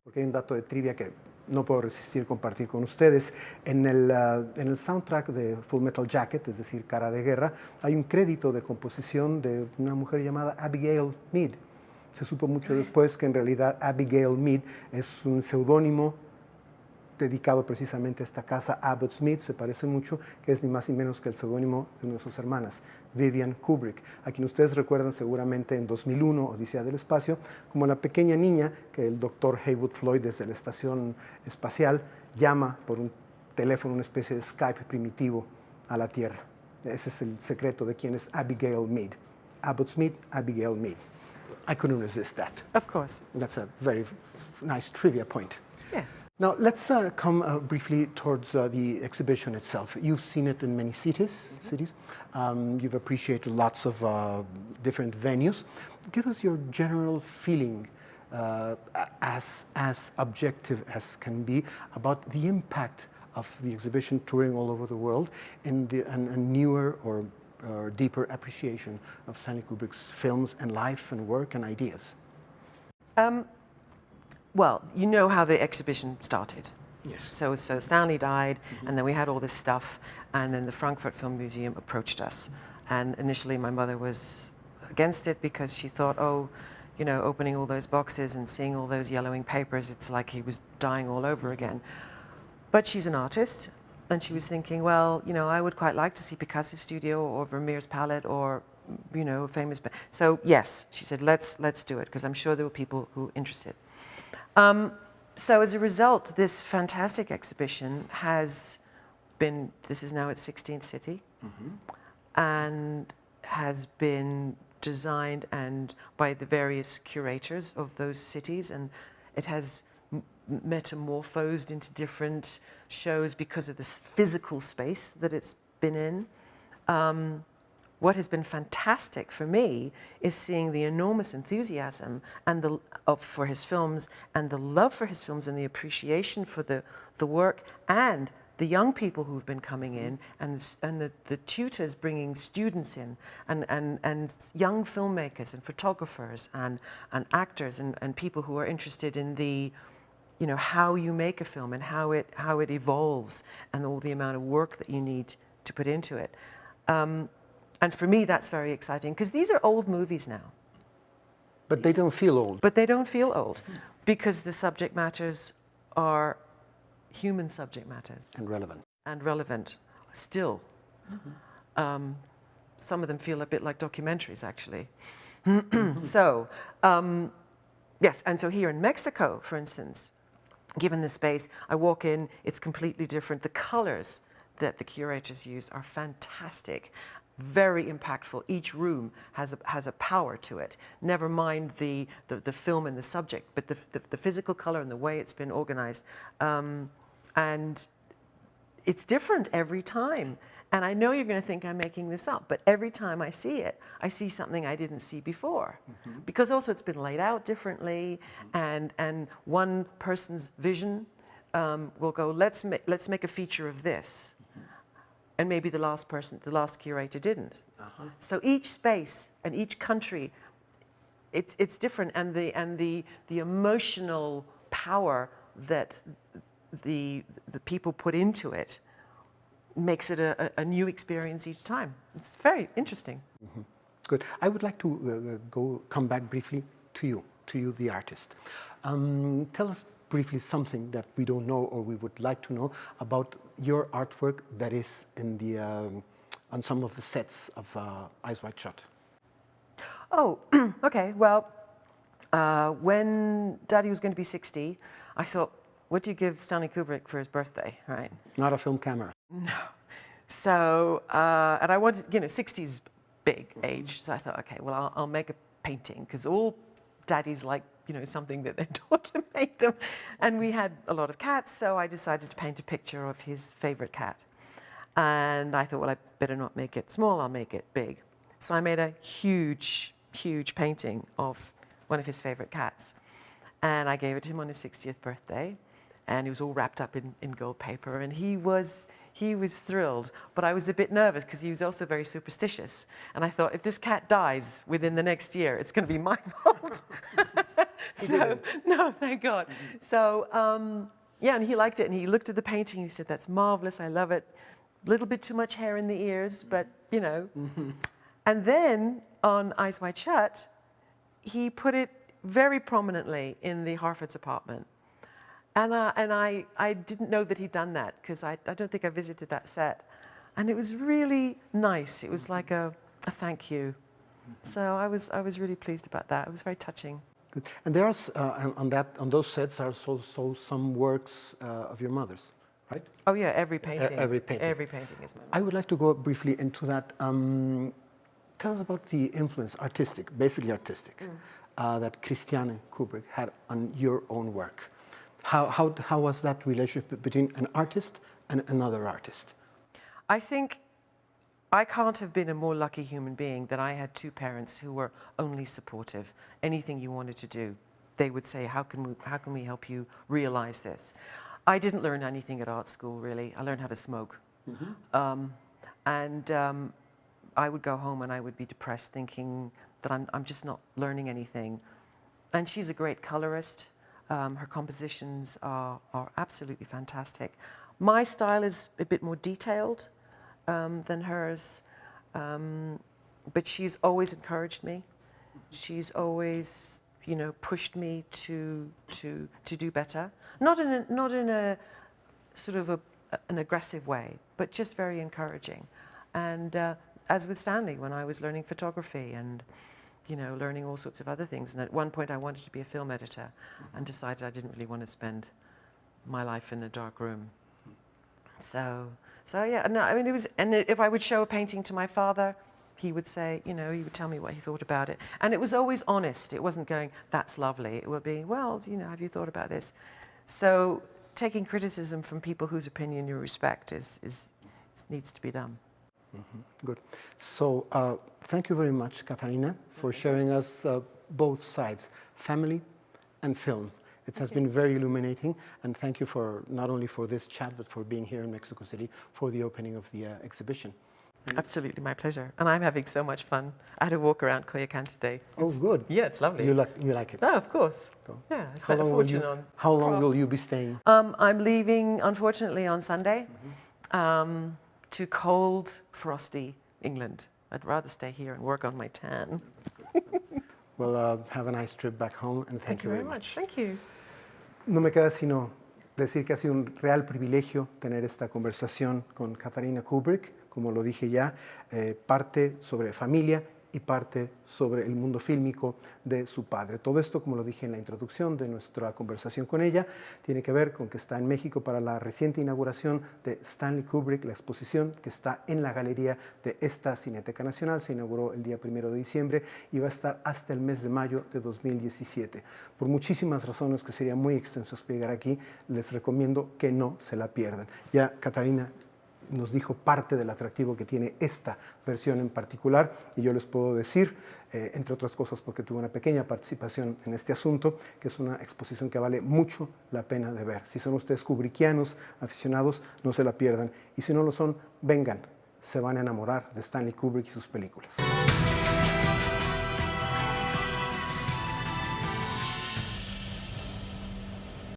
Porque hay un dato de trivia que no puedo resistir compartir con ustedes. En el soundtrack de Full Metal Jacket, es decir, Cara de Guerra, hay un crédito de composición de una mujer llamada Abigail Mead. Se supo mucho después que en realidad Abigail Mead es un seudónimo dedicado precisamente a esta casa, Abbott Smith, se parece mucho, que es ni más ni menos que el seudónimo de una de sus hermanas, Vivian Kubrick, a quien ustedes recuerdan seguramente en 2001, Odisea del Espacio, como la pequeña niña que el doctor Heywood Floyd desde la estación espacial llama por un teléfono, una especie de Skype primitivo a la Tierra. Ese es el secreto de quién es Abigail Mead. Abbott Smith, Abigail Mead. I couldn't resist that. Of course. That's a very nice trivia point. Yes. Now, let's come briefly towards the exhibition itself. You've seen it in many cities. You've appreciated lots of different venues. Give us your general feeling, as objective as can be, about the impact of the exhibition touring all over the world and a newer or deeper appreciation of Stanley Kubrick's films and life and work and ideas. Well, you know how the exhibition started. Yes. So Stanley died, and then we had all this stuff, and then the Frankfurt Film Museum approached us. And initially my mother was against it because she thought, oh, you know, opening all those boxes and seeing all those yellowing papers, it's like he was dying all over again. But she's an artist, and she was thinking, well, you know, I would quite like to see Picasso's studio or Vermeer's palette or, you know, famous. So yes, she said, let's do it, because I'm sure there were people who were interested. So as a result, this fantastic exhibition has been, this is now its 16th city, and has been designed and by the various curators of those cities, and it has metamorphosed into different shows because of this physical space that it's been in. What has been fantastic for me is seeing the enormous enthusiasm and for his films, and the love for his films, and the appreciation for the work, and the young people who've been coming in, and the tutors bringing students in, and young filmmakers and photographers and actors and people who are interested in the, you know, how you make a film and how it evolves, and all the amount of work that you need to put into it. And for me, that's very exciting, because these are old movies now. But they don't feel old. But they don't feel old, because the subject matters are human subject matters. And relevant. And relevant, still. Some of them feel a bit like documentaries, actually. So, yes, and so here in Mexico, for instance, given the space, I walk in, it's completely different. The colors that the curators use are fantastic. Very impactful. Each room has a power to it. Never mind the film and the subject, but the physical color and the way it's been organized. And it's different every time. And I know you're going to think I'm making this up, but every time I see it, I see something I didn't see before. Because also it's been laid out differently, and one person's vision will go, let's make a feature of this. And maybe the last curator didn't. So each space and each country, it's different, and the emotional power that the people put into it makes it a new experience each time. It's very interesting. Good. I would like to come back briefly to you, the artist. Tell us briefly something that we don't know or we would like to know about your artwork that is in the on some of the sets of Eyes Wide Shut. Oh, okay. Well, when Daddy was going to be 60, I thought, what do you give Stanley Kubrick for his birthday, right? Not a film camera. No. So, and I wanted, you know, 60's big age, so I thought, okay, well, I'll make a painting, because all daddies like, you know, something that their daughter made them. And we had a lot of cats, so I decided to paint a picture of his favorite cat. And I thought, well, I better not make it small, I'll make it big. So I made a huge, huge painting of one of his favorite cats. And I gave it to him on his 60th birthday. And he was all wrapped up in gold paper, and he was thrilled. But I was a bit nervous, because he was also very superstitious. And I thought, if this cat dies within the next year, it's going to be my fault. No, thank God. So, yeah, and he liked it, and he looked at the painting, he said, that's marvelous, I love it. A little bit too much hair in the ears, but, you know. And then, on Eyes Wide Shut, he put it very prominently in the Harford's apartment. And I didn't know that he'd done that, because I don't think I visited that set. And it was really nice. It was like a thank you. So I was really pleased about that. It was very touching. Good. And there are, on those sets are also some works of your mother's, right? Oh yeah, every painting. Every painting. Every painting is my mother. I would like to go briefly into that. Tell us about the influence, basically artistic, that Katharina Kubrick had on your own work. How was that relationship between an artist and another artist? I think I can't have been a more lucky human being that I had two parents who were only supportive. Anything you wanted to do, they would say, how can we help you realize this? I didn't learn anything at art school, really. I learned how to smoke. I would go home and I would be depressed, thinking that I'm just not learning anything. And she's a great colorist. Her compositions are absolutely fantastic. My style is a bit more detailed than hers, but she's always encouraged me. She's always, you know, pushed me to do better. Not in a sort of an aggressive way, but just very encouraging. And as with Stanley, when I was learning photography and, you know, learning all sorts of other things. And at one point I wanted to be a film editor and decided I didn't really want to spend my life in a dark room. So yeah, no, I mean, it was, and if I would show a painting to my father, he would say, you know, he would tell me what he thought about it. And it was always honest. It wasn't going, that's lovely. It would be, well, you know, have you thought about this? So taking criticism from people whose opinion you respect needs to be done. Good. So thank you very much, Katharina, for sharing us both sides, family and film. It has been very illuminating, and thank you for not only for this chat, but for being here in Mexico City for the opening of the exhibition. Absolutely, my pleasure. And I'm having so much fun. I had a walk around Coyoacán today. Oh, good. Yeah, it's lovely. You like it? Oh, of course. Cool. Yeah, I spent a fortune on How long crafts. will you be staying? I'm leaving, unfortunately, on Sunday to cold, frosty England. I'd rather stay here and work on my tan. Well, have a nice trip back home, and thank you very much. Thank you. No me queda sino decir que ha sido un real privilegio tener esta conversación con Katharina Kubrick, como lo dije ya, parte sobre familia y parte sobre el mundo fílmico de su padre. Todo esto, como lo dije en la introducción de nuestra conversación con ella, tiene que ver con que está en México para la reciente inauguración de Stanley Kubrick, la exposición que está en la galería de esta Cineteca Nacional. Se inauguró el día 1 de diciembre y va a estar hasta el mes de mayo de 2017. Por muchísimas razones que sería muy extenso explicar aquí, les recomiendo que no se la pierdan. Ya Katharina nos dijo parte del atractivo que tiene esta versión en particular, y yo les puedo decir, entre otras cosas porque tuve una pequeña participación en este asunto, que es una exposición que vale mucho la pena de ver. Si son ustedes kubrickianos, aficionados, no se la pierdan, y si no lo son, vengan, se van a enamorar de Stanley Kubrick y sus películas.